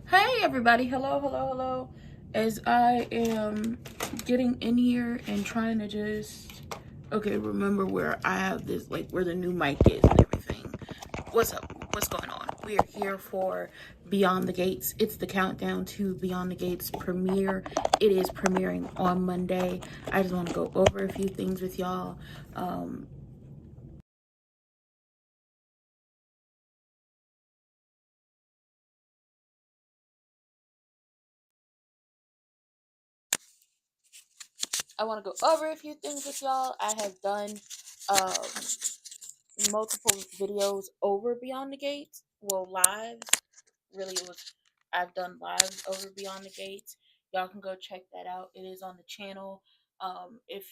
Hey everybody, hello. As I am getting in here and trying to just remember where I have this, like where the new mic is and everything. What's up? What's going on? We are here for Beyond the Gates. It's the countdown to Beyond the Gates premiere. It is premiering on Monday. I just want to go over a few things with y'all. I want to go over a few things with y'all. I have done multiple videos over Beyond the Gates. Well, lives. Really, it was. I've done lives over Beyond the Gates. Y'all can go check that out. It is on the channel. If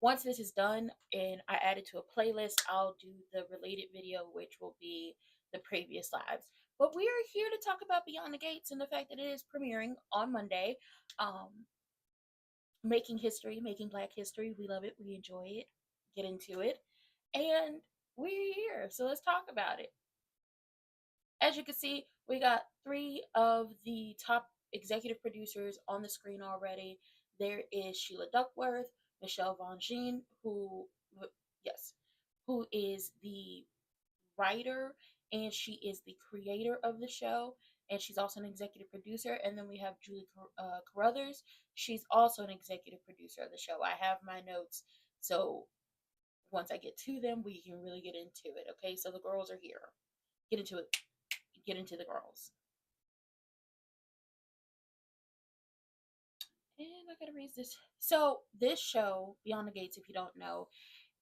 once this is done and I add it to a playlist, I'll do the related video, which will be the previous lives. But we are here to talk about Beyond the Gates and the fact that it is premiering on Monday. Um, Making history, making Black history. We love it. We enjoy it. Get into it. And we're here. So let's talk about it. As you can see, we got three of the top executive producers on the screen already. There is Sheila Duckworth, Michelle Von Jean, who is the writer and she is the creator of the show, and she's also an executive producer. And then we have Julie Carruthers. She's also an executive producer of the show. I have my notes, so once I get to them, we can really get into it. Okay, so the girls are here. Get into it. Get into the girls. And I gotta read this. So this show, Beyond the Gates, if you don't know,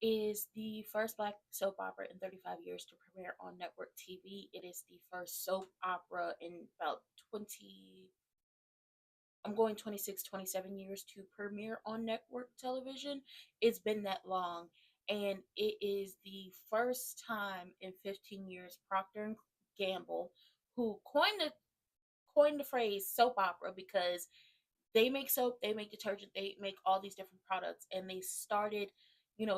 is the first Black soap opera in 35 years to premiere on network TV. It is the first soap opera in about 26, 27 years to premiere on network television. It's been that long. And it is the first time in 15 years Procter and Gamble, who coined the phrase soap opera because they make soap, they make detergent, they make all these different products, and they started,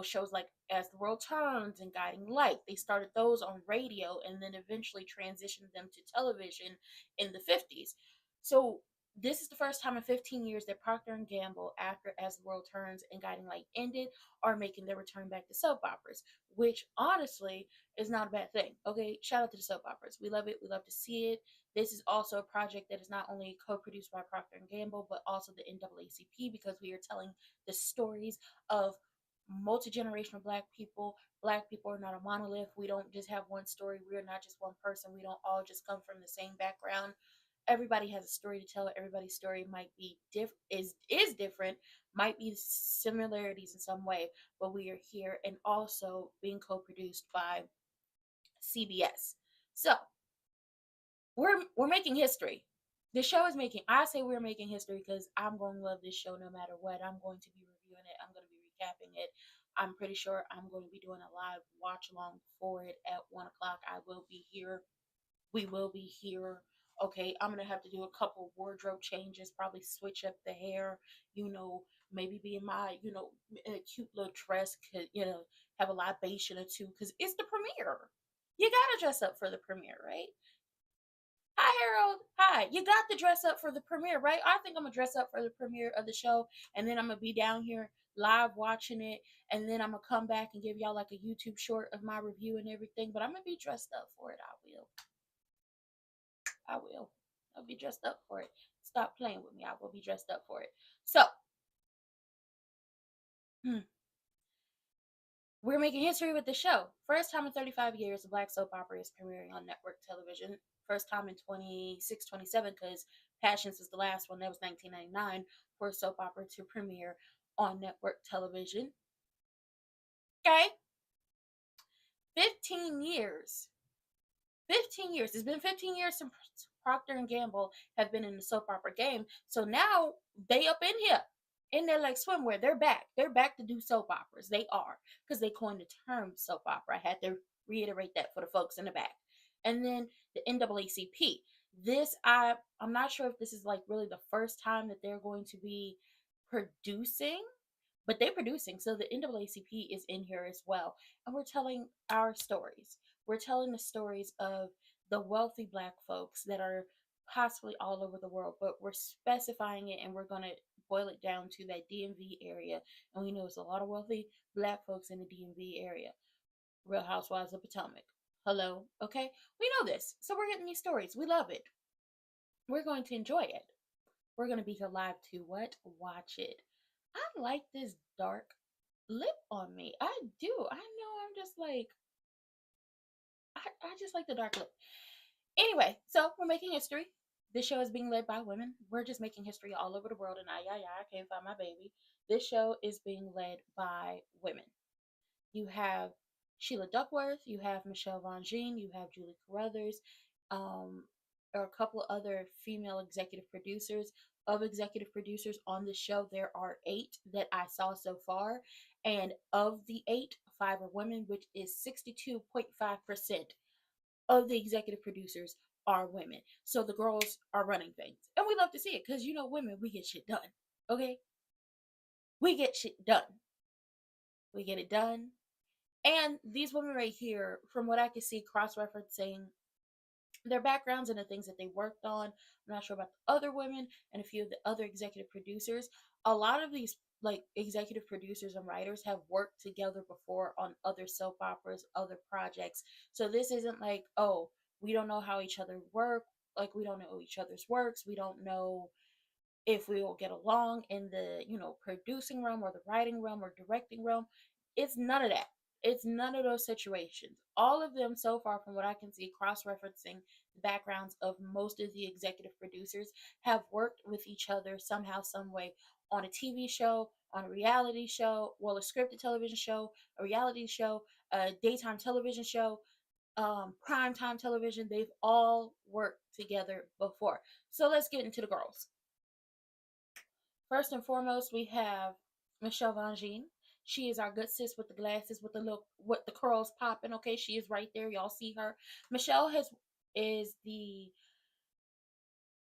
shows like As the World Turns and Guiding Light. They started those on radio and then eventually transitioned them to television in the 50s. So this is the first time in 15 years that Procter and Gamble, after As the World Turns and Guiding Light ended, are making their return back to soap operas, which honestly is not a bad thing. Okay, shout out to the soap operas. We love it. We love to see it. This is also a project that is not only co-produced by Procter and Gamble, but also the NAACP, because we are telling the stories of multi-generational Black people. Black people are not a monolith. We don't just have one story. We are not just one person. We don't all just come from the same background. Everybody has a story to tell. Everybody's story might be is different, might be similarities in some way, but we are here, and also being co-produced by CBS. So we're making history. The show is making. I say we're making history because I'm going to love this show no matter what. I'm going to be reviewing it. I'm going to be recapping it. I'm pretty sure I'm going to be doing a live watch along for it at 1 o'clock. I will be here. We will be here. Okay, I'm gonna have to do a couple wardrobe changes. Probably switch up the hair. Maybe be in my in a cute little dress. Could have a libation or two because it's the premiere. You gotta dress up for the premiere, right? Hi, Harold. Hi. You got to dress up for the premiere, right? I think I'm going to dress up for the premiere of the show, and then I'm going to be down here live watching it, and then I'm going to come back and give y'all like a YouTube short of my review and everything, but I'm going to be dressed up for it. I will. I will. I'll be dressed up for it. Stop playing with me. I will be dressed up for it. So, we're making history with the show. First time in 35 years, a Black soap opera is premiering on network television. First time in 26, 27, because Passions was the last one. That was 1999 for a soap opera to premiere on network television. Okay? 15 years. 15 years. It's been 15 years since Procter and Gamble have been in the soap opera game. So now they up in here. In there like swimwear. They're back. They're back to do soap operas. They are. Because they coined the term soap opera. I had to reiterate that for the folks in the back. And then the NAACP. I'm not sure if this is like really the first time that they're going to be producing, but they're producing. So the NAACP is in here as well. And we're telling our stories. We're telling the stories of the wealthy Black folks that are possibly all over the world, but we're specifying it and we're going to boil it down to that DMV area. And we know it's a lot of wealthy black folks in the DMV area. Real Housewives of Potomac. Hello, okay? We know this. So we're getting these stories. We love it. We're going to enjoy it. We're going to be here live to what? Watch it. I like this dark lip on me. I do. I know I'm just like, I just like the dark lip. Anyway, so we're making history. This show is being led by women. We're just making history all over the world, and I can't find my baby. This show is being led by women. You have Sheila Duckworth, you have Michelle Von Jean, you have Julie Carruthers, um, or a couple other female executive producers. Of executive producers on the show, there are 8 that I saw so far, and of the 8, 5 are women, which is 62.5% of the executive producers are women. So the girls are running things. And we love to see it because, you know, women, we get shit done. Okay? We get shit done. We get it done. And these women right here, from what I can see, cross referencing their backgrounds and the things that they worked on. I'm not sure about the other women and a few of the other executive producers. A lot of these like executive producers and writers have worked together before on other soap operas, other projects. So this isn't like, oh, we don't know how each other work, like we don't know each other's works, we don't know if we will get along in the, you know, producing realm or the writing realm or directing realm. It's none of that. It's none of those situations. All of them so far, from what I can see, cross-referencing the backgrounds of most of the executive producers, have worked with each other somehow, some way, on a TV show, on a reality show, well, a scripted television show, a reality show, a daytime television show, primetime television. They've all worked together before. So let's get into the girls. First and foremost, we have Michelle Von Jean. She is our good sis with the glasses, with the look, with the curls popping. Okay, she is right there. Y'all see her. Michelle has is the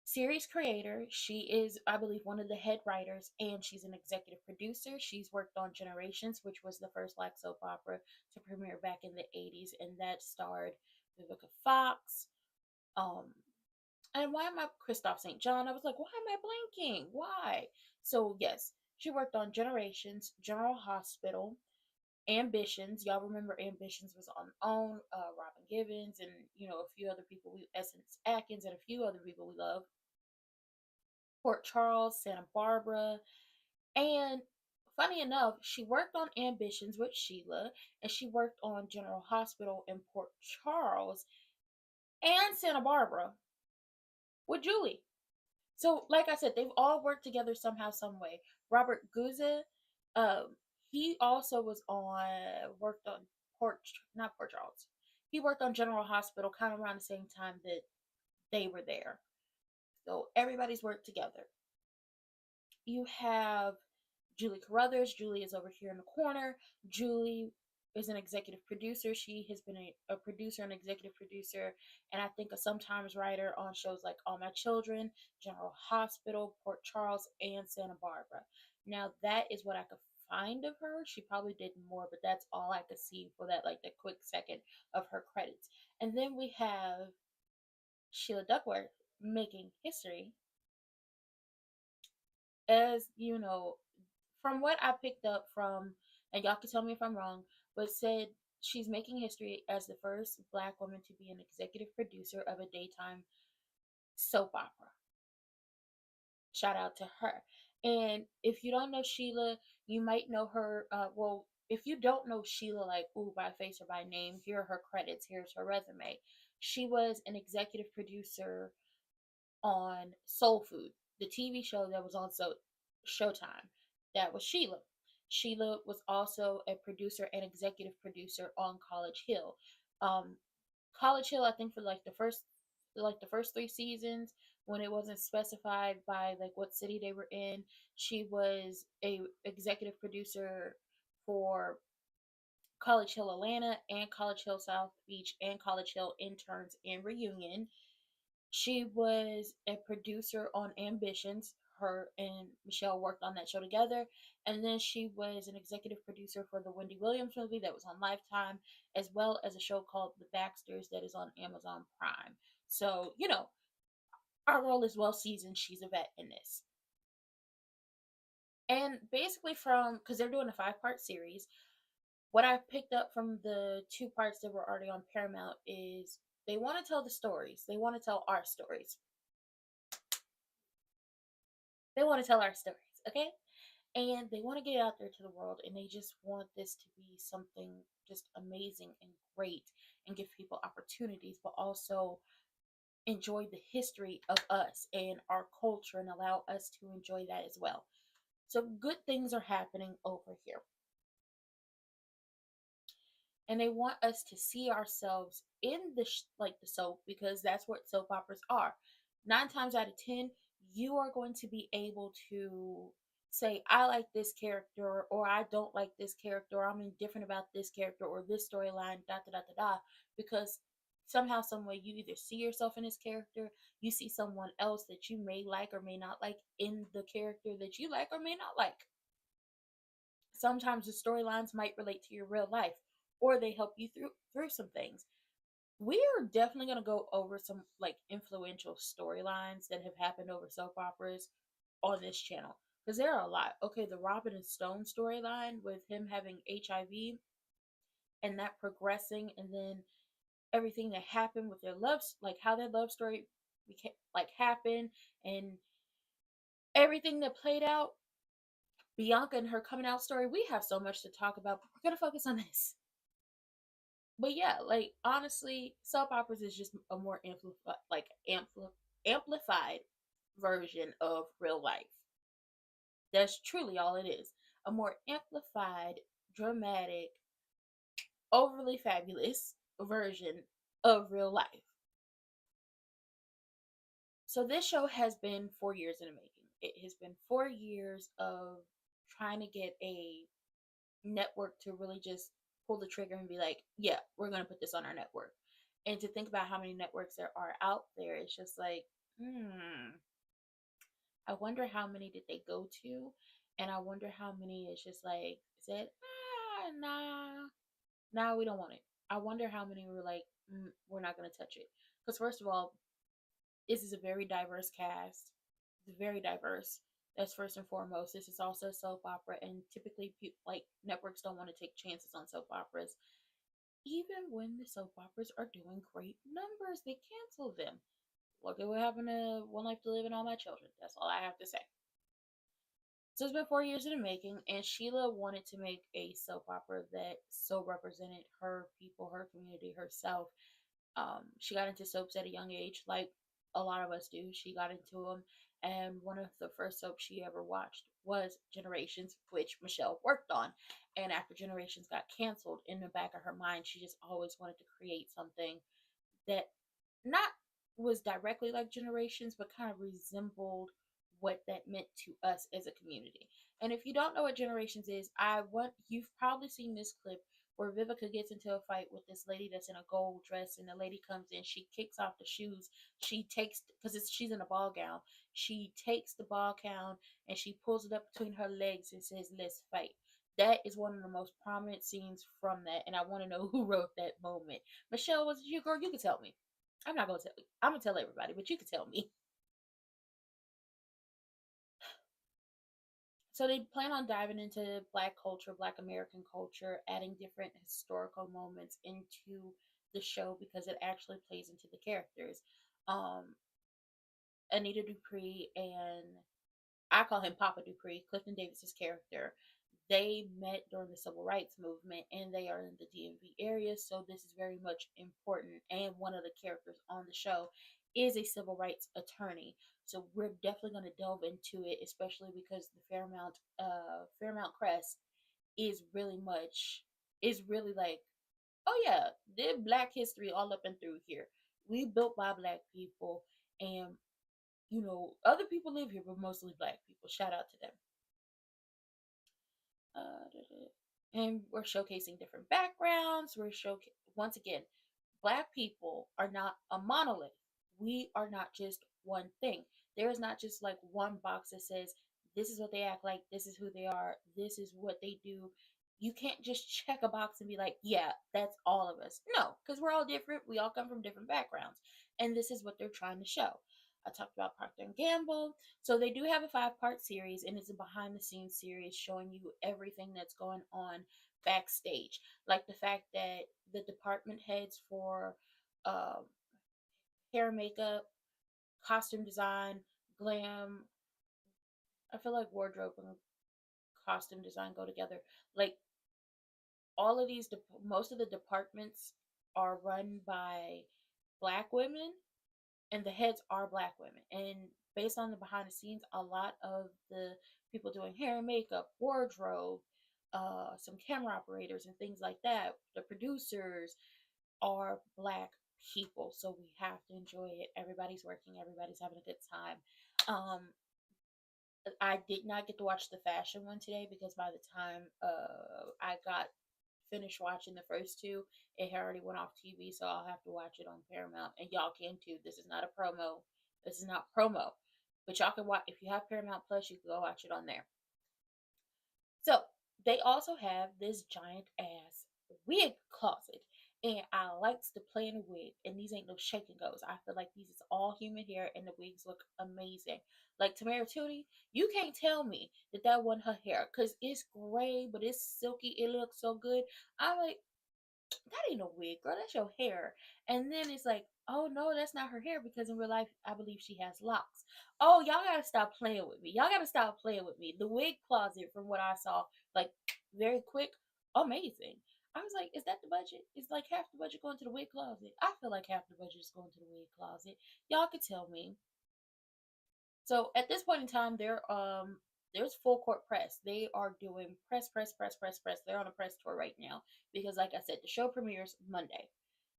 series creator. She is, I believe, one of the head writers, and she's an executive producer. She's worked on Generations, which was the first black soap opera to premiere back in the 80s, and that starred Vivica Fox. Um, and why am I Christoph St. John? I was like, why am I blanking? Why? So yes, she worked on Generations, General Hospital, Ambitions. Y'all remember Ambitions was on OWN, Robin Givens, and you know a few other people. Essence Atkins, and a few other people we love. Port Charles, Santa Barbara, and funny enough, she worked on Ambitions with Sheila, and she worked on General Hospital in Port Charles and Santa Barbara with Julie. So, like I said, they've all worked together somehow, some way. Robert Guza, um, he also was on worked on Port, not Port Charles. He worked on General Hospital kind of around the same time that they were there. So everybody's worked together. You have Julie Carruthers. Julie is over here in the corner. Julie is an executive producer. She has been a producer and executive producer, and I think a sometimes writer on shows like All My Children, General Hospital, Port Charles, and Santa Barbara. Now, that is what I could find of her. She probably did more, but that's all I could see for that, like the quick second of her credits. And then we have Sheila Duckworth making history. As you know, from what I picked up from, and y'all can tell me if I'm wrong, but said she's making history as the first black woman to be an executive producer of a daytime soap opera. Shout out to her. And if you don't know Sheila, you might know her. Well, if you don't know Sheila, like, ooh, by face or by name, here are her credits, here's her resume. She was an executive producer on Soul Food, the TV show that was on Showtime. That was Sheila. Sheila was also a producer and executive producer on College Hill. Um, College Hill, I think for like the first 3 seasons, when it wasn't specified by like what city they were in, she was a executive producer for College Hill Atlanta and College Hill South Beach and College Hill Interns and Reunion. She was a producer on Ambitions. Her and Michelle worked on that show together. And then she was an executive producer for the Wendy Williams movie that was on Lifetime, as well as a show called The Baxters that is on Amazon Prime. So, you know, our girl is well seasoned. She's a vet in this. And basically, from because they're doing a 5-part series, what I picked up from the 2 parts that were already on Paramount is they want to tell the stories. They want to tell our stories. They want to tell our stories, okay? And they want to get it out there to the world, and they just want this to be something just amazing and great and give people opportunities, but also enjoy the history of us and our culture and allow us to enjoy that as well. So good things are happening over here. And they want us to see ourselves in the like the soap, because that's what soap operas are. 9 times out of 10, you are going to be able to say, I like this character, or I don't like this character, or I'm indifferent about this character, or this storyline, da da da da da, because somehow, some way, you either see yourself in this character, you see someone else that you may like or may not like in the character that you like or may not like. Sometimes the storylines might relate to your real life, or they help you through some things. We are definitely going to go over some like influential storylines that have happened over soap operas on this channel, because there are a lot. Okay, the Robin and Stone storyline with him having HIV and that progressing, and then everything that happened with their loves, like how their love story became like happened, and everything that played out. Bianca and her coming out story. We have so much to talk about, but we're gonna focus on this. But yeah, like honestly, soap operas is just a more amplified version of real life. That's truly all it is. A more amplified, dramatic, overly fabulous version of real life. So this show has been 4 years in the making. It has been 4 years of trying to get a network to really just pull the trigger and be like, yeah, we're going to put this on our network. And to think about how many networks there are out there, it's just like, I wonder how many did they go to? And I wonder how many is just like said, nah, we don't want it. I wonder how many were like, we're not going to touch it. Because, first of all, this is a very diverse cast. It's very diverse. That's first and foremost. This is also a soap opera, and typically, like networks don't want to take chances on soap operas. Even when the soap operas are doing great numbers, they cancel them. Look at what happened to One Life to Live and All My Children. That's all I have to say. So it's been 4 years in the making, and Sheila wanted to make a soap opera that so represented her people, her community, herself. She got into soaps at a young age, like a lot of us do. She got into them, and one of the first soaps she ever watched was Generations, which Michelle worked on. And after Generations got canceled, in the back of her mind, she just always wanted to create something that not was directly like Generations, but kind of resembled what that meant to us as a community. And if you don't know what Generations is, you've probably seen this clip where Vivica gets into a fight with this lady that's in a gold dress, and the lady comes in, she kicks off the shoes, she takes, because she's in a ball gown, she takes the ball gown and she pulls it up between her legs and says, "Let's fight." That is one of the most prominent scenes from that, and I want to know who wrote that moment. Michelle, was it you, girl? You can tell me. I'm not gonna tell you. I'm gonna tell everybody, but you can tell me. So they plan on diving into Black culture, Black American culture, adding different historical moments into the show because it actually plays into the characters. Um, Anita Dupree and I call him Papa Dupree, Clifton Davis's character. They met during the civil rights movement, and they are in the DMV area, so this is very much important. And one of the characters on the show is a civil rights attorney, so we're definitely going to delve into it, especially because the Fairmount Crest is really like, oh yeah, there's Black history all up and through here. We built by Black people, and other people live here, but mostly Black people. Shout out to them. And we're showcasing different backgrounds. Once again, Black people are not a monolith. We are not just one thing. There is not just like one box that says this is what they act like, this is who they are, this is what they do. You can't just check a box and be like, yeah, that's all of us. No, because we're all different. We all come from different backgrounds, and this is what they're trying to show. I talked about Procter and Gamble. So they do have a 5-part series, and it's a behind the scenes series showing you everything that's going on backstage, like the fact that the department heads for um, hair and makeup, costume design, glam. I feel like wardrobe and costume design go together. Like all of these, most of the departments are run by black women, and the heads are black women. And based on the behind the scenes, a lot of the people doing hair and makeup, wardrobe, some camera operators, and things like that, the producers are black people. So we have to enjoy it. Everybody's working, everybody's having a good time. Um, I did not get to watch the fashion one today because by the time I got finished watching the first two, it had already went off TV, so I'll have to watch it on Paramount, and y'all can too. This is not a promo. This is not promo, but y'all can watch if you have Paramount Plus. You can go watch it on there. So they also have this giant ass wig closet. And I likes to play in a wig. And these ain't no shake and goes. I feel like these is all human hair and the wigs look amazing. Like Tamara Tootie, you can't tell me that that wasn't her hair. Cause it's gray, but it's silky. It looks so good. I'm like, that ain't no wig, girl. That's your hair. And then it's like, oh no, that's not her hair because in real life, I believe she has locks. Oh, y'all gotta stop playing with me. Y'all gotta stop playing with me. The wig closet, from what I saw, like very quick, amazing. I was like, is that the budget? It's like half the budget going to the wig closet. I feel like half the budget is going to the wig closet. Y'all could tell me. So at this point in time, there's full court press. They are doing press. They're on a press tour right now because, like I said, the show premieres Monday,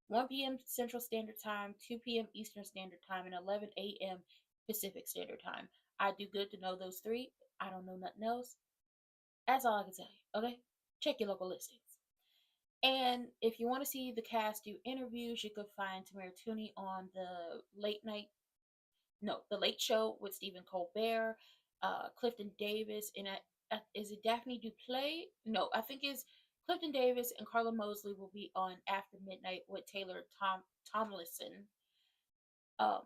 1 p.m. Central Standard Time, 2 p.m. Eastern Standard Time, and 11 a.m. Pacific Standard Time. I do good to know those three. I don't know nothing else. That's all I can tell you. Okay, check your local listings. And if you want to see the cast do interviews, you can find Tamara Tooney on the Late Show with Stephen Colbert, Clifton Davis, and is it Daphne Duplay? No, I think it's Clifton Davis and Carla Mosley will be on After Midnight with Taylor Tomlinson. Um,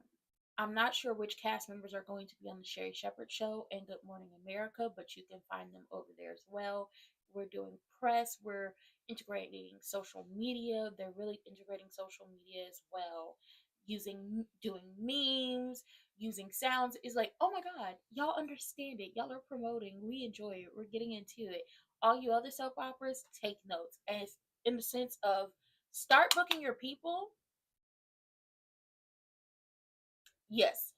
I'm not sure which cast members are going to be on the Sherry Shepherd Show and Good Morning America, but you can find them over there as well. We're doing press. We're integrating social media. They're really integrating social media as well, doing memes, using sounds. It's like, oh my god, y'all understand it. Y'all are promoting. We enjoy it. We're getting into it. All you other soap operas, take notes. And it's in the sense of start booking your people. Yes.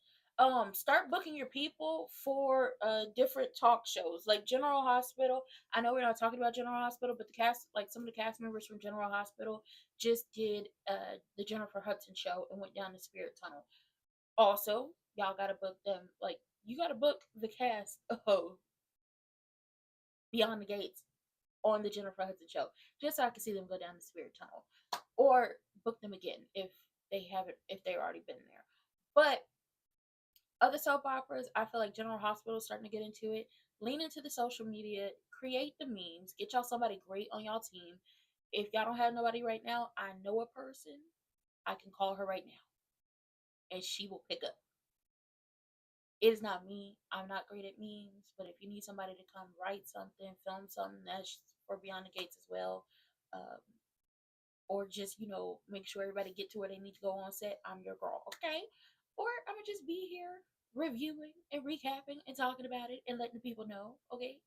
Start booking your people for different talk shows like General Hospital. I know we're not talking about General Hospital, but the cast, like some of the cast members from General Hospital, just did the Jennifer Hudson show and went down the Spirit Tunnel. Also, y'all gotta book them. Like you gotta book the cast of Beyond the Gates on the Jennifer Hudson show, just so I can see them go down the Spirit Tunnel, or book them again if they haven't, if they've already been there. But other soap operas, I feel like General Hospital is starting to get into it. Lean into the social media, create the memes, get y'all somebody great on y'all team. If y'all don't have nobody right now, I know a person. I can call her right now and she will pick up. It is not me. I'm not great at memes, but if you need somebody to come write something, film something, that's for Beyond the Gates as well. Um, or just, make sure everybody get to where they need to go on set, I'm your girl, okay? Or I'm gonna just be here reviewing and recapping and talking about it and letting the people know, okay?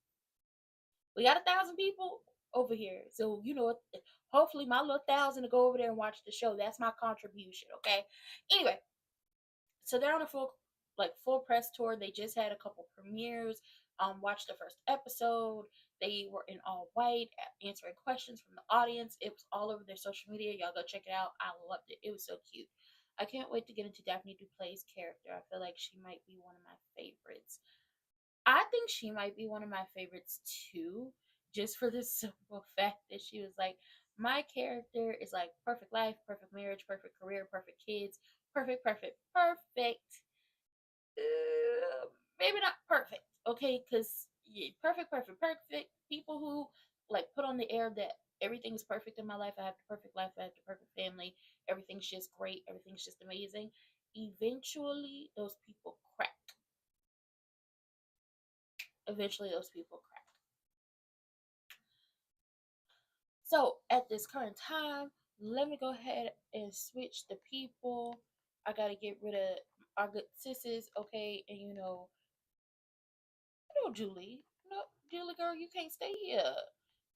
We got 1,000 people over here, so hopefully my little 1,000 to go over there and watch the show. That's my contribution, okay? Anyway, so they're on a full press tour. They just had a couple premieres. Watched the first episode. They were in all white, answering questions from the audience. It was all over their social media. Y'all go check it out. I loved it. It was so cute. I can't wait to get into Daphne Duplay's character. I feel like she might be one of my favorites. I think she might be one of my favorites too, just for the simple fact that she was like, my character is like perfect life, perfect marriage, perfect career, perfect kids, perfect. Uh, Maybe not perfect, okay? Because perfect. People who like put on the air that everything is perfect in my life. I have the perfect life. I have the perfect family. Everything's just great. Everything's just amazing. eventually those people crack. Eventually those people crack. So at this current time, let me go ahead and switch the people. I gotta get rid of our good sisters, okay? And Julie. No, Julie girl, you can't stay here.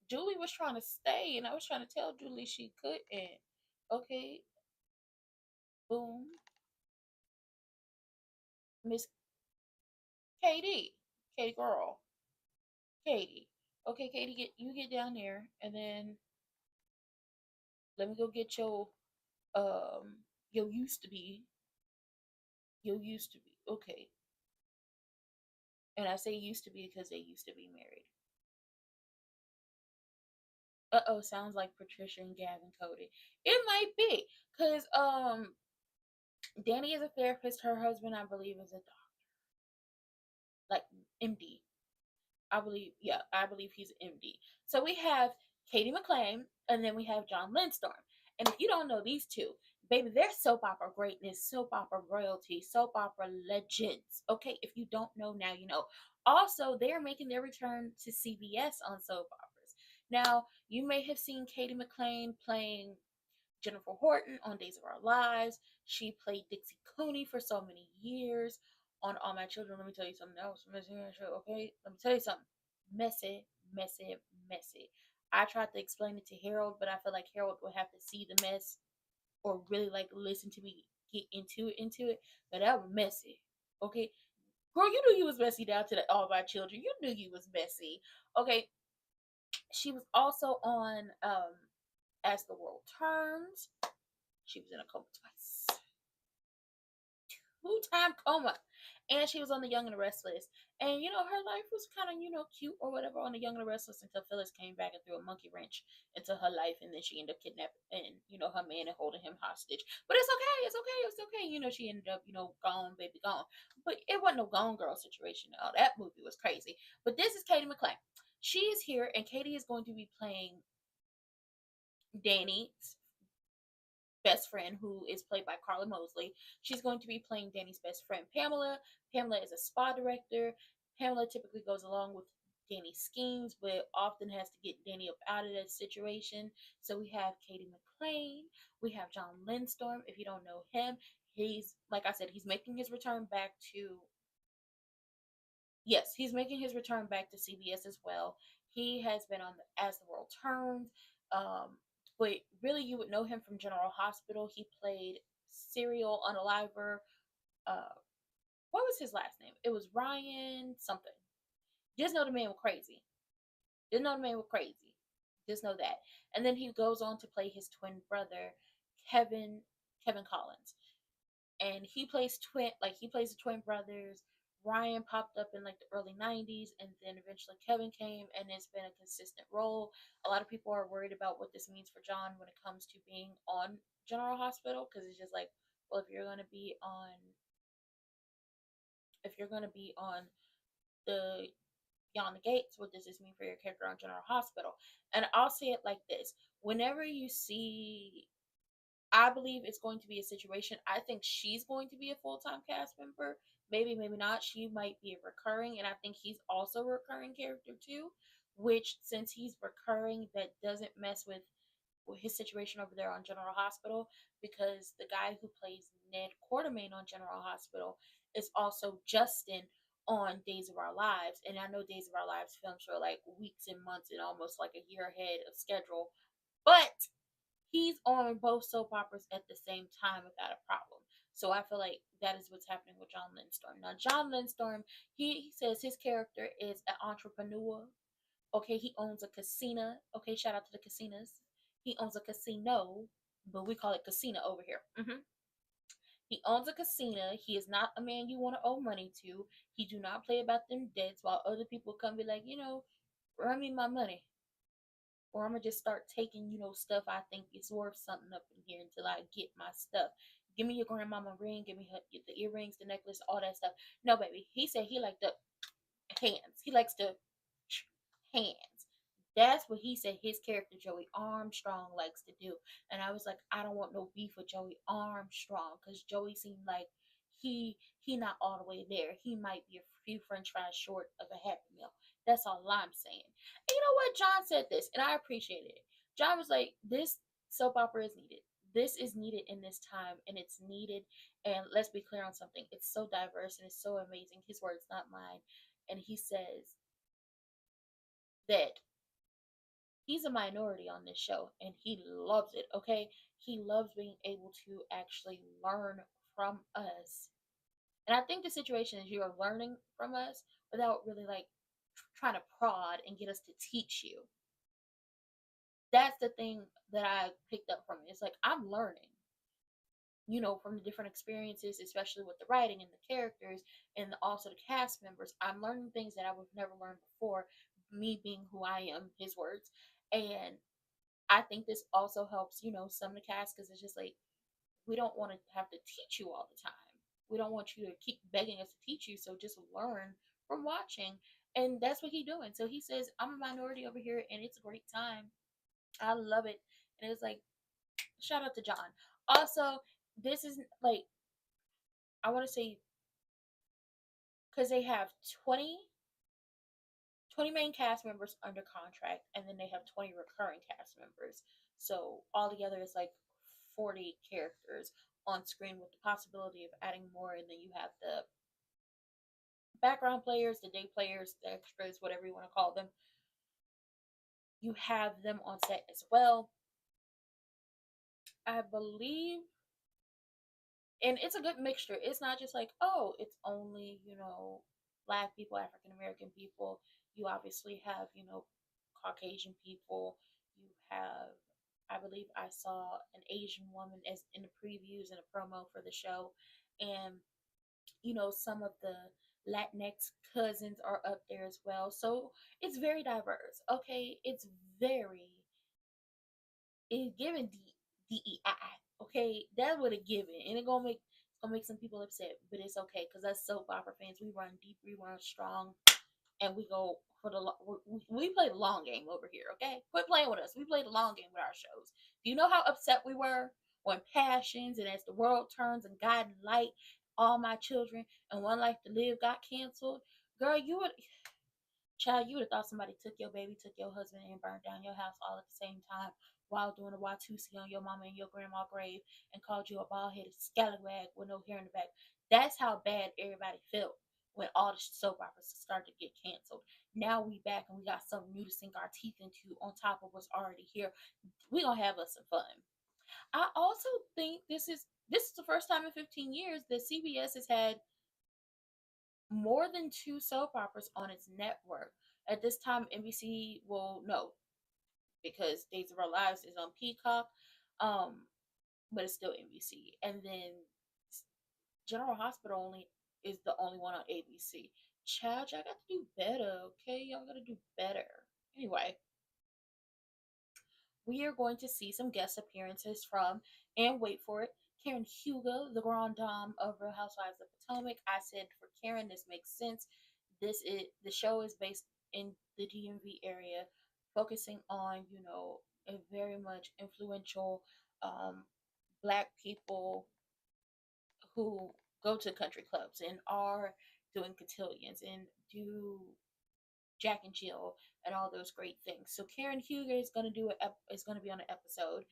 Julie was trying to stay, and I was trying to tell Julie she couldn't. Okay, boom, Miss Katie, Katie girl, Katie. Okay, Katie, get down there, and then let me go get your used to be, your used to be. Okay, and I say used to be because they used to be married. Oh, sounds like Patricia and Gavin Cody. It might be because Danny is a therapist. Her husband, I believe, is a doctor, like MD. I believe, yeah, I believe he's an MD. So we have Katie McClain, and then we have John Lindstorm. And if you don't know these two, baby, they're soap opera greatness, soap opera royalty, soap opera legends. Okay, if you don't know now, you know. Also, they are making their return to CBS on soap operas. Now, you may have seen Katie McClain playing Jennifer Horton on Days of Our Lives. She played Dixie Cooney for so many years on All My Children. Let me tell you something else. Okay, let me tell you something. Messy, messy, messy. I tried to explain it to Harold, but I feel like Harold would have to see the mess or really like listen to me get into it. But that was messy. Okay, girl, you knew you was messy down to the All My Children. You knew you was messy. Okay, she was also on As the World Turns. She was in a coma twice. 2-time coma. And she was on The Young and the Restless. And, her life was kind of, cute or whatever on The Young and the Restless until Phyllis came back and threw a monkey wrench into her life. And then she ended up kidnapping, her man and holding him hostage. But it's okay. It's okay. It's okay. She ended up, gone, baby, gone. But it wasn't no Gone Girl situation. Oh, that movie was crazy. But this is Katie McClain. She is here, and Katie is going to be playing Danny's best friend, who is played by Carla Mosley. She's going to be playing Danny's best friend, Pamela. Pamela is a spa director. Pamela typically goes along with Danny's schemes, but often has to get Danny up out of that situation. So we have Katie McClain. We have John Lindstorm. If you don't know him, he's, like I said, he's making his return back to, yes, he's making his return back to CBS as well. He has been on As the World Turns. Um, but really, you would know him from General Hospital. He played Serial Unaliver. Uh, what was his last name? It was Ryan something. Just know the man was crazy. Just know the man was crazy. Just know that. And then he goes on to play his twin brother, Kevin Kevin Collins, and he plays the twin brothers. Ryan popped up in like the early 90s, and then eventually Kevin came, and it's been a consistent role. A lot of people are worried about what this means for John when it comes to being on General Hospital, because it's just like, well, if you're gonna be on the Beyond the Gates, what does this mean for your character on General Hospital? And I'll say it like this: whenever you see, I believe it's going to be a situation. I think she's going to be a full time cast member. Maybe, maybe not. She might be a recurring, and I think he's also a recurring character too. Which, since he's recurring, that doesn't mess with his situation over there on General Hospital, because the guy who plays Ned Quartermain on General Hospital is also Justin on Days of Our Lives. And I know Days of Our Lives films are like weeks and months and almost like a year ahead of schedule, but he's on both soap operas at the same time without a problem. So I feel like that is what's happening with John Lindstorm. Now, John Lindstorm, he says his character is an entrepreneur. Okay, he owns a casino. Okay, shout out to the casinos. He owns a casino, but we call it casino over here. He owns a casino. He is not a man you want to owe money to. He do not play about them debts, while other people come be like, run me my money, or I'm gonna just start taking, stuff I think is worth something up in here until I get my stuff. Give me your grandmama ring, give me the earrings, the necklace, all that stuff. No, baby. He said he liked the hands. He likes the hands. That's what he said his character Joey Armstrong likes to do. And I was like, I don't want no beef with Joey Armstrong because Joey seemed like he not all the way there. He might be a few French fries short of a Happy Meal. That's all I'm saying. And you know what? John said this, and I appreciate it. John was like, "This soap opera is needed. This is needed in this time, and it's needed. And let's be clear on something. It's so diverse and it's so amazing. His words, not mine." And he says that he's a minority on this show and he loves it, okay? He loves being able to actually learn from us. And I think the situation is you're learning from us without really like trying to prod and get us to teach you. That's the thing that I picked up from it. It's like I'm learning, from the different experiences, especially with the writing and the characters and also the cast members. I'm learning things that I would have never learned before, me being who I am, his words. And I think this also helps, some of the cast because it's just like we don't want to have to teach you all the time. We don't want you to keep begging us to teach you. So just learn from watching, and that's what he's doing. So he says, "I'm a minority over here, and it's a great time. I love it." And it's like, shout out to John. Also, this is like I want to say because they have 20 main cast members under contract, and then they have 20 recurring cast members. So altogether, it's like 40 characters on screen with the possibility of adding more. And then you have the background players, the day players, the extras, whatever you want to call them. You have them on set as well. I believe, and it's a good mixture. It's not just like, oh, it's only, Black people, African American people. You obviously have, Caucasian people. You have, I believe I saw an Asian woman as in the previews and a promo for the show. And, some of the Latinx cousins are up there as well. So it's very diverse. Okay. It's given DEI. Okay, that's what it given, and it's gonna make some people upset, but it's okay because us soap opera fans, we run deep, we run strong, and we go for we play the long game over here. Okay, quit playing with us. We play the long game with our shows. Do you know how upset we were when Passions and As the World Turns and Guiding Light, All My Children, and One Life to Live got canceled? Girl, Child, you would have thought somebody took your baby, took your husband, and burned down your house all at the same time while doing a Watusi on your mama and your grandma grave and called you a bald headed scallywag with no hair in the back. That's how bad everybody felt when all the soap operas started to get canceled. Now we back and we got something new to sink our teeth into on top of what's already here. We gonna have us some fun. I also think this is the first time in 15 years that CBS has had more than two soap operas on its network. At this time, NBC will no because Days of Our Lives is on Peacock, um, but it's still NBC. And then General Hospital only is the only one on ABC. Child, y'all got to do better, okay? Y'all got to do better. Anyway, we are going to see some guest appearances from, and wait for it, Karen Hugo, the grand dame of Real Housewives of Potomac. I said for Karen, this makes sense. The show is based in the DMV area, focusing on a very much influential Black people who go to country clubs and are doing cotillions and do Jack and Jill and all those great things. So Karen Huger is going to be on an episode.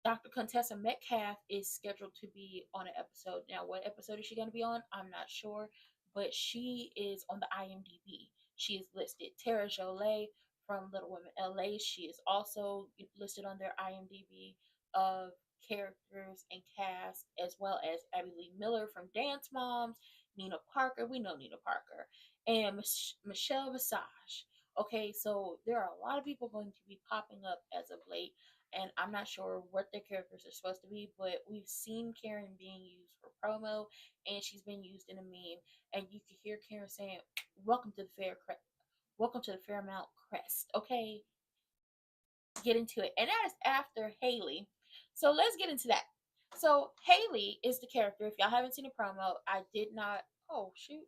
Dr. Contessa Metcalf is scheduled to be on an episode. Now, what episode is she going to be on? I'm not sure, but she is on the IMDb. She is listed. Tara Jolie from Little Women LA, she is also listed on their IMDb of characters and cast, as well as Abby Lee Miller from Dance Moms, Nina Parker. We know Nina Parker, and Michelle Visage. Okay, so there are a lot of people going to be popping up as of late, and I'm not sure what their characters are supposed to be, but we've seen Karen being used for promo, and she's been used in a meme, and you can hear Karen saying, welcome to the Fairmount Crest." Okay, get into it, and that is after Haley. So let's get into that. So Haley is the character. If y'all haven't seen a promo, I did not. Oh shoot,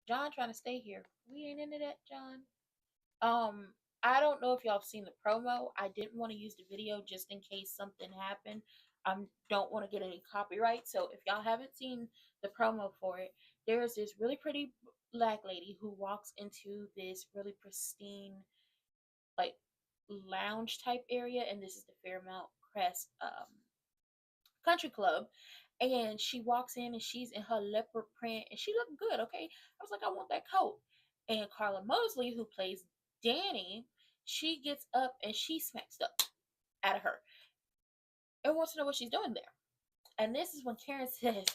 John trying to stay here. We ain't into that, John. I don't know if y'all have seen the promo. I didn't want to use the video just in case something happened. I don't want to get any copyright. So if y'all haven't seen the promo for it, there's this really pretty black lady who walks into this really pristine, like, lounge type area, and this is the Fairmount Crest country club. And she walks in and she's in her leopard print and she looked good. Okay, I was like, I want that coat. And Carla Mosley, who plays Danny, she gets up and she smacks up out of her and wants to know what she's doing there. And this is when Karen says,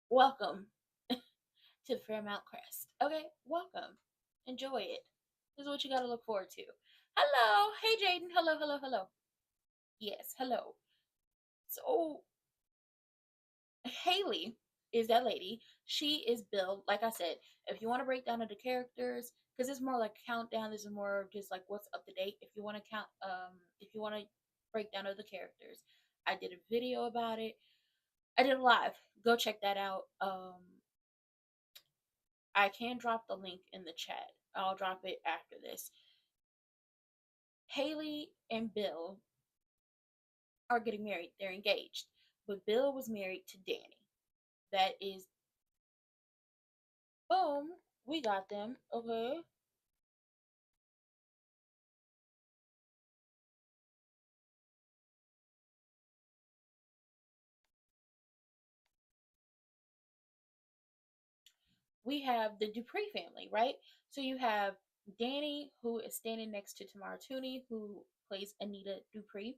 welcome to the Fairmount Crest. Okay, welcome, enjoy it. This is what you got to look forward to. Hello, hey Jaden, hello, hello, hello. Yes, hello. So Haley is that lady. She is Bill. Like I said, if you want to break down of the characters, because it's more like a countdown, this is more of just like what's up to date. If you want to if you want to break down of the characters, I did a video about it. I did a live. Go check that out. I can drop the link in the chat. I'll drop it after this. Haley and Bill are getting married. They're engaged, but Bill was married to Danny. That is, boom, we got them. Okay. We have the Dupree family, right? So you have Danny, who is standing next to Tamara Tooney, who plays Anita Dupree.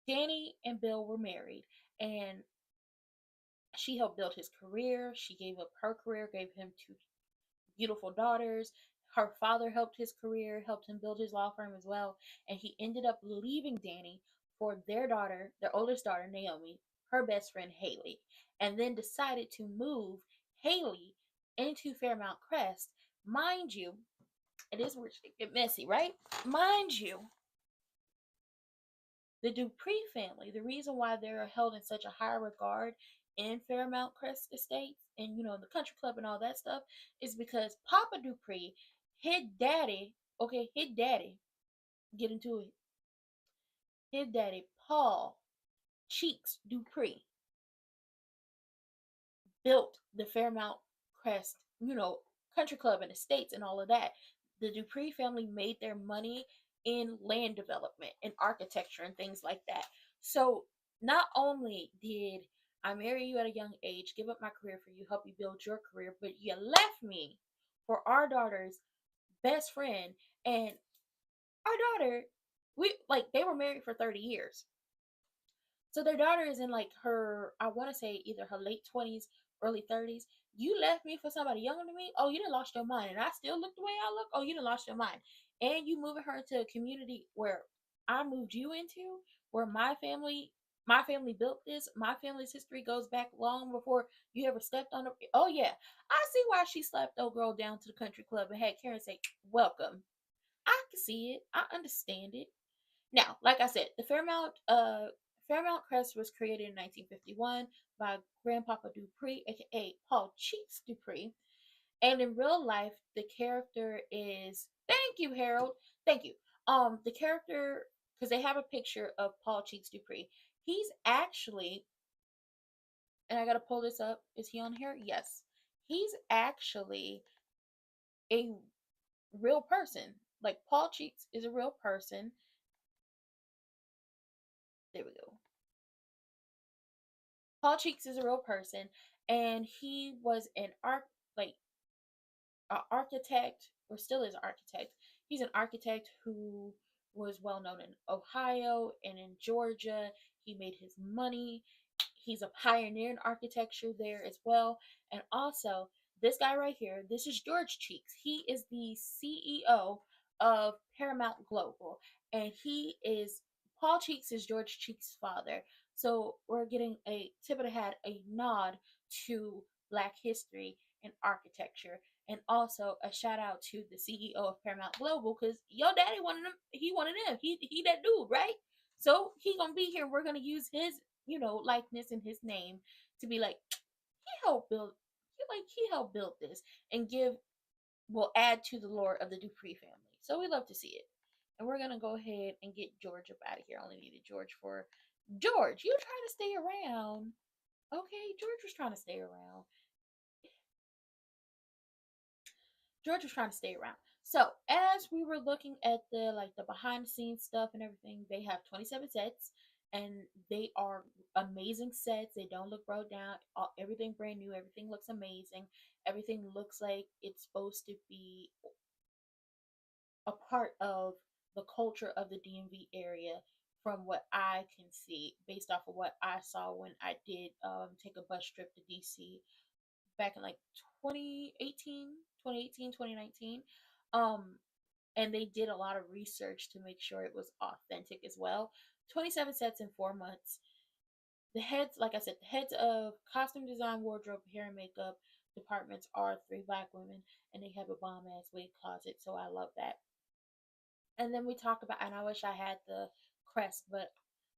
Danny and Bill were married, and she helped build his career. She gave up her career, gave him two beautiful daughters. Her father helped his career, helped him build his law firm as well, and he ended up leaving Danny for their daughter, their oldest daughter, Naomi, her best friend, Haley, and then decided to move Haley into Fairmount Crest. Mind you, it is where it get messy, right? Mind you, the Dupree family, the reason why they're held in such a high regard in Fairmount Crest Estates and the country club and all that stuff is because Papa Dupree, his daddy, okay, his daddy, get into it. His daddy, Paul Cheeks Dupree, built the Fairmount Crest, country club and estates and all of that. The Dupree family made their money in land development and architecture and things like that. So not only did I marry you at a young age, give up my career for you, help you build your career, but you left me for our daughter's best friend. And our daughter, they were married for 30 years. So their daughter is in like her, I want to say either her late 20s, early 30s. You left me for somebody younger than me? Oh, you done lost your mind. And I still look the way I look? Oh, you done lost your mind. And you moving her into a community where I moved you into, where my family built this. My family's history goes back long before you ever stepped on it. Oh, yeah. I see why she slapped old girl down to the country club and had Karen say, welcome. I can see it. I understand it. Now, like I said, the Fairmount Crest was created in 1951 by Grandpapa Dupree, aka Paul Cheeks Dupree. And in real life, the character is, thank you, Harold. Thank you. The character, because they have a picture of Paul Cheeks Dupree. He's actually, and I gotta pull this up. Is he on here? Yes. He's actually a real person. Like Paul Cheeks is a real person. There we go. Paul Cheeks is a real person, and he was like an architect, or still is an architect. He's an architect who was well known in Ohio and in Georgia. He made his money. He's a pioneer in architecture there as well. And also, this guy right here, this is George Cheeks. He is the CEO of Paramount Global, and Paul Cheeks is George Cheeks' father. So we're getting a tip of the hat, a nod to Black history and architecture, and also a shout out to the CEO of Paramount Global, because your daddy wanted him. He wanted him. He that dude, right? So he gonna be here. We're gonna use his likeness and his name to be like, he helped build. He helped build this and will add to the lore of the Dupree family. So we love to see it. And we're gonna go ahead and get George up out of here. I only needed George for George. You trying to stay around? Okay, George was trying to stay around. George was trying to stay around. So as we were looking at the behind the scenes stuff and everything, they have 27 sets, and they are amazing sets. They don't look broke down. Everything brand new. Everything looks amazing. Everything looks like it's supposed to be a part of the culture of the DMV area. From what I can see, based off of what I saw when I did take a bus trip to DC back in like 2018, 2018, 2019. Um, and they did a lot of research to make sure it was authentic as well. 27 sets in 4 months. The heads, like I said, the heads of costume design, wardrobe, hair, and makeup departments are three black women, and they have a bomb ass wig closet. So I love that. And then we talk about, and I wish I had the crest, but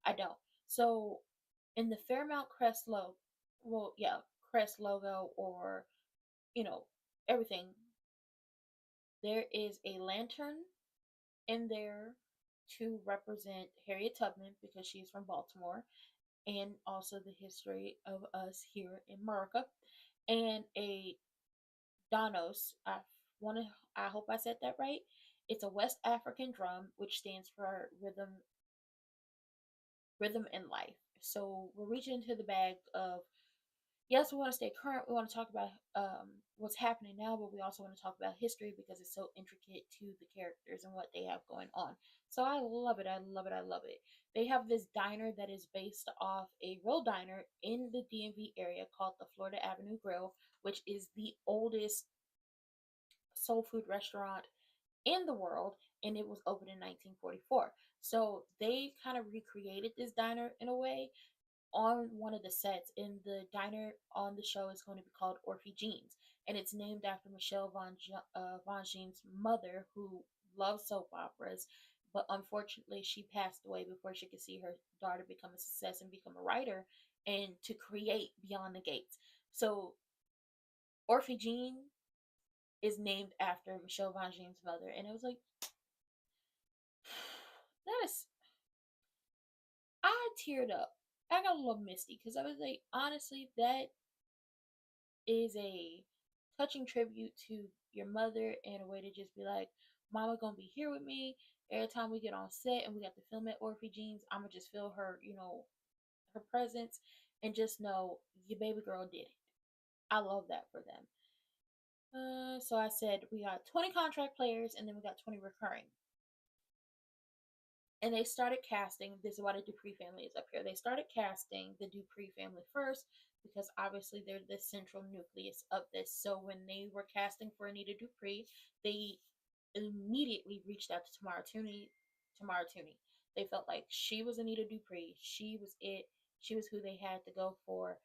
I don't. So in the Fairmount crest logo, well, yeah, crest logo, or you know, everything, there is a lantern in there to represent Harriet Tubman because she's from Baltimore, and also the history of us here in America, and a Danos. Want to. I hope I said that right. It's a West African drum, which stands for rhythm and life. So we're reaching into the bag of, yes, we want to stay current. We want to talk about what's happening now, but we also want to talk about history because it's so intricate to the characters and what they have going on. So I love it. I love it. I love it. They have this diner that is based off a real diner in the DMV area called the Florida Avenue Grill, which is the oldest soul food restaurant in the world, and it was opened in 1944. So they kind of recreated this diner in a way on one of the sets. In the diner on the show is going to be called Orphy Jeans, and it's named after Michelle Von Jean's mother, who loves soap operas, but unfortunately she passed away before she could see her daughter become a success and become a writer and to create Beyond the Gates. So Orphy Jean is named after Michelle Von Jean's mother, and it was like, that is, I teared up. I got a little misty because I was like, honestly, that is a touching tribute to your mother and a way to just be like, Mama gonna be here with me every time we get on set and we got to film at Orphy Jeans. I'ma just feel her, her presence, and just know your baby girl did it. I love that for them. So I said we got 20 contract players and then we got 20 recurring. And they started casting. This is why the Dupree family is up here. They started casting the Dupree family first because obviously they're the central nucleus of this. So when they were casting for Anita Dupree, they immediately reached out to Tamara Tooney. Tamara Tooney. They felt like she was Anita Dupree. She was it. She was who they had to go for.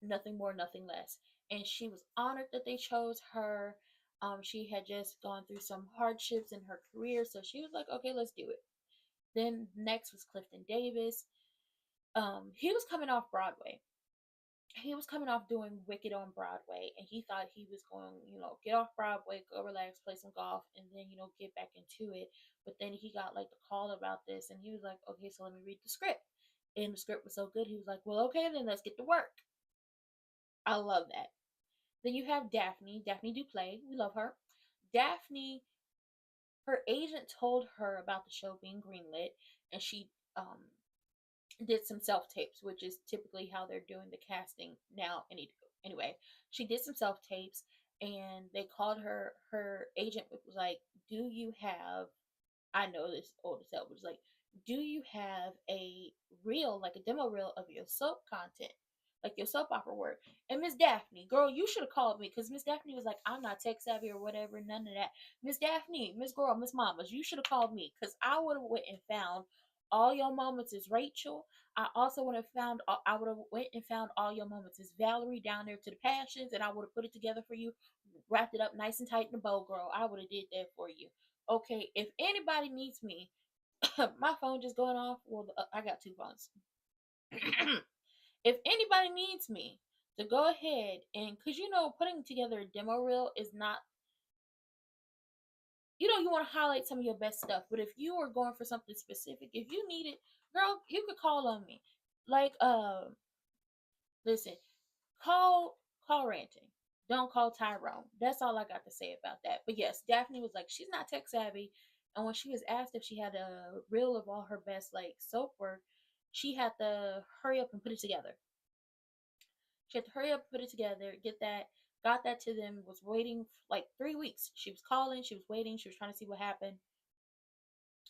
Nothing more, nothing less. And she was honored that they chose her. She had just gone through some hardships in her career, so she was like, okay, let's do it. Then next was Clifton Davis. He was coming off Broadway. He was coming off doing Wicked on Broadway, and he thought he was going, get off Broadway, go relax, play some golf, and then, get back into it. But then he got like the call about this, and he was like, okay, so let me read the script. And the script was so good, he was like, well, okay, then let's get to work. I love that. Then you have Daphne Duplay. We love her. Daphne, her agent told her about the show being greenlit, and she did some self tapes, which is typically how they're doing the casting now. Anyway, she did some self tapes, and they called her. Her agent was like, "Do you have?" I know this old as hell, but it's like, "Do you have a reel, like a demo reel of your soap content?" Like your soap opera work. And Miss Daphne, girl, you should have called me because Miss Daphne was like, I'm not tech savvy or whatever, none of that. Miss Daphne, Miss Girl, Miss Mamas, you should have called me because I would have went and found all your moments is Rachel. I also would have found, I would have went and found all your moments is Valerie down there to the passions, and I would have put it together for you, wrapped it up nice and tight in a bow, girl. I would have did that for you. Okay, if anybody needs me, my phone just going off. Well, I got two phones. If anybody needs me to go ahead and, because putting together a demo reel is not, you want to highlight some of your best stuff. But if you are going for something specific, if you need it, girl, you could call on me. Like, listen, call ranting. Don't call Tyrone. That's all I got to say about that. But yes, Daphne was like, she's not tech savvy. And when she was asked if she had a reel of all her best like soap work, she had to hurry up and put it together. She had to hurry up, put it together, get that, got that to them, was waiting like 3 weeks. She was calling, she was waiting, she was trying to see what happened.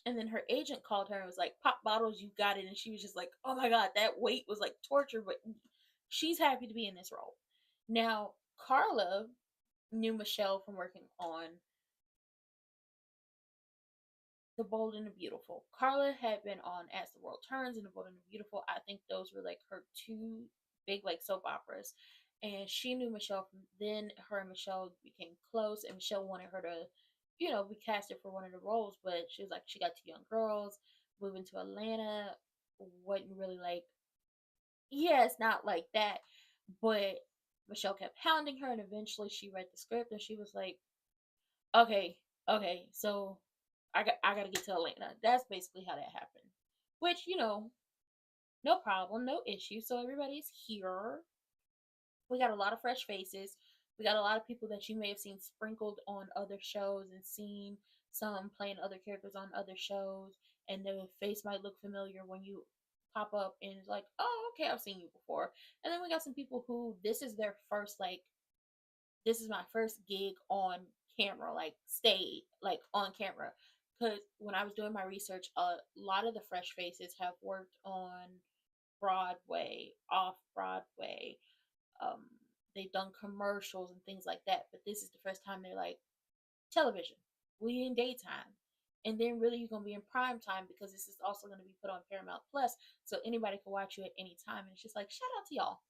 And then her agent called her and was like, "Pop bottles, you got it." And she was just like, "Oh my God, that wait was like torture." But she's happy to be in this role. Now, Carla knew Michelle from working on The Bold and the Beautiful. Carla had been on As the World Turns and The Bold and the Beautiful. I think those were like her two big like soap operas. And she knew Michelle from then. Her and Michelle became close, and Michelle wanted her to, be casted for one of the roles, but she was like, she got two young girls, moving to Atlanta, wasn't really like, yeah, it's not like that. But Michelle kept hounding her, and eventually she read the script and she was like, okay, okay, so I gotta get to Atlanta. That's basically how that happened. Which, no problem, no issue. So everybody's here. We got a lot of fresh faces. We got a lot of people that you may have seen sprinkled on other shows and seen some playing other characters on other shows, and the face might look familiar when you pop up and it's like, oh, okay, I've seen you before. And then we got some people who this is my first gig on camera, like stay like on camera. Because when I was doing my research, a lot of the fresh faces have worked on Broadway, off Broadway. Um, they've done commercials and things like that. But this is the first time they're like television. We in daytime. And then really you're gonna be in prime time because this is also gonna be put on Paramount Plus, so anybody can watch you at any time. And it's just like shout out to y'all.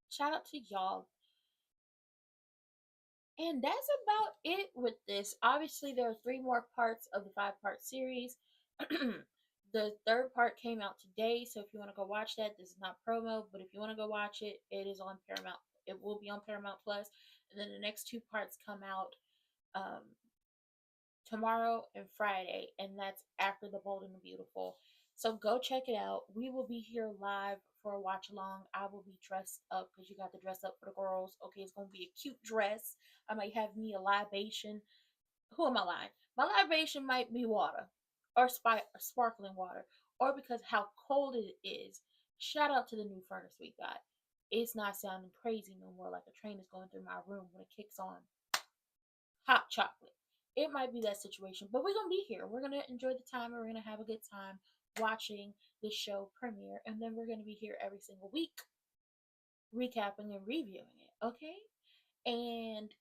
Shout out to y'all. And that's about it with this. Obviously, there are three more parts of the five-part series. The third part came out today, so if you want to go watch that, this is not promo, but if you want to go watch it, it is on Paramount. It will be on Paramount Plus, and then the next two parts come out um, tomorrow and Friday, and that's after The Bold and the Beautiful. So go check it out. We will be here live for a watch along. I will be dressed up because you got to dress up for the girls. Okay, it's gonna be a cute dress. I might have me a libation. Who am I lying? My libation might be water or sparkling water, or because how cold it is. Shout out to the new furnace we got. It's not sounding crazy no more like a train is going through my room when it kicks on hot chocolate. It might be that situation, but we're gonna be here. We're gonna enjoy the time, and we're gonna have a good time watching this show premiere, and then we're gonna be here every single week, recapping and reviewing it. Okay, and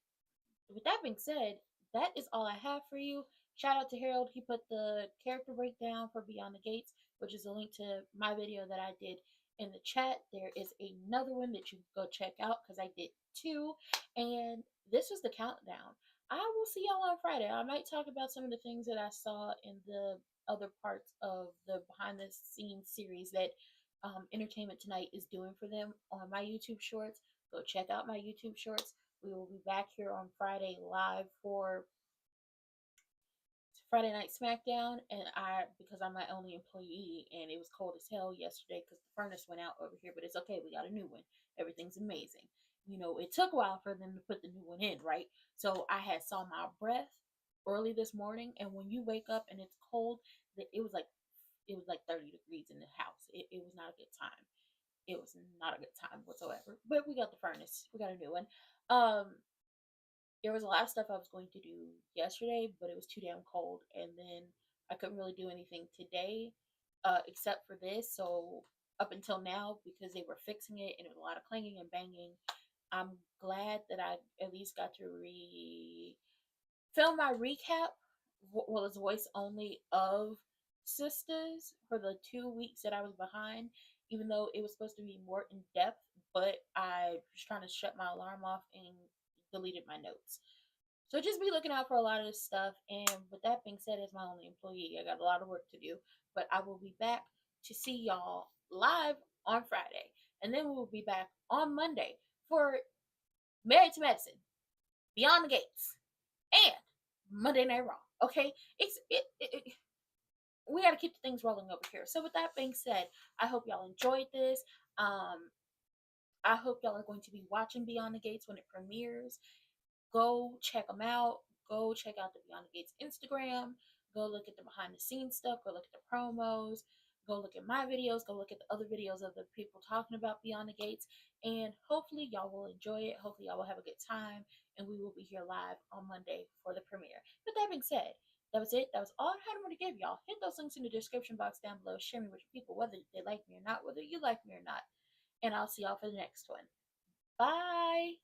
with that being said, that is all I have for you. Shout out to Harold. He put the character breakdown for Beyond the Gates, which is a link to my video that I did in the chat. There is another one that you can go check out because I did two. And this was the countdown. I will see y'all on Friday. I might talk about some of the things that I saw in the other parts of the behind the scenes series that Entertainment Tonight is doing for them on my YouTube shorts. Go check out my YouTube shorts. We will be back here on Friday live for Friday Night SmackDown, and because I'm my only employee, and it was cold as hell yesterday because the furnace went out over here, but it's okay. We got a new one. Everything's amazing. It took a while for them to put the new one in, right? So I had saw my breath early this morning, and when you wake up and it's cold, it was like 30 degrees in the house. It was not a good time. It was not a good time whatsoever. But we got the furnace. We got a new one. There was a lot of stuff I was going to do yesterday, but it was too damn cold, and then I couldn't really do anything today, except for this. So up until now, because they were fixing it and it was a lot of clanging and banging, I'm glad that I at least got to film my recap. Well, it's voice only of Sisters for the 2 weeks that I was behind, even though it was supposed to be more in depth. But I was trying to shut my alarm off and deleted my notes. So just be looking out for a lot of this stuff. And with that being said, as my only employee, I got a lot of work to do. But I will be back to see y'all live on Friday. And then we will be back on Monday for Married to Medicine, Beyond the Gates, and Monday Night Raw. Okay, we got to keep the things rolling over here. So with that being said, I hope y'all enjoyed this. Um, I hope y'all are going to be watching Beyond the Gates when it premieres. Go check them out. Go check out the Beyond the Gates Instagram. Go look at the behind the scenes stuff. Go look at the promos. Go look at my videos. Go look at the other videos of the people talking about Beyond the Gates. And hopefully y'all will enjoy it. Hopefully y'all will have a good time. And we will be here live on Monday for the premiere. With that being said, that was it. That was all I had to give y'all. Hit those links in the description box down below. Share me with your people, whether they like me or not, whether you like me or not. And I'll see y'all for the next one. Bye.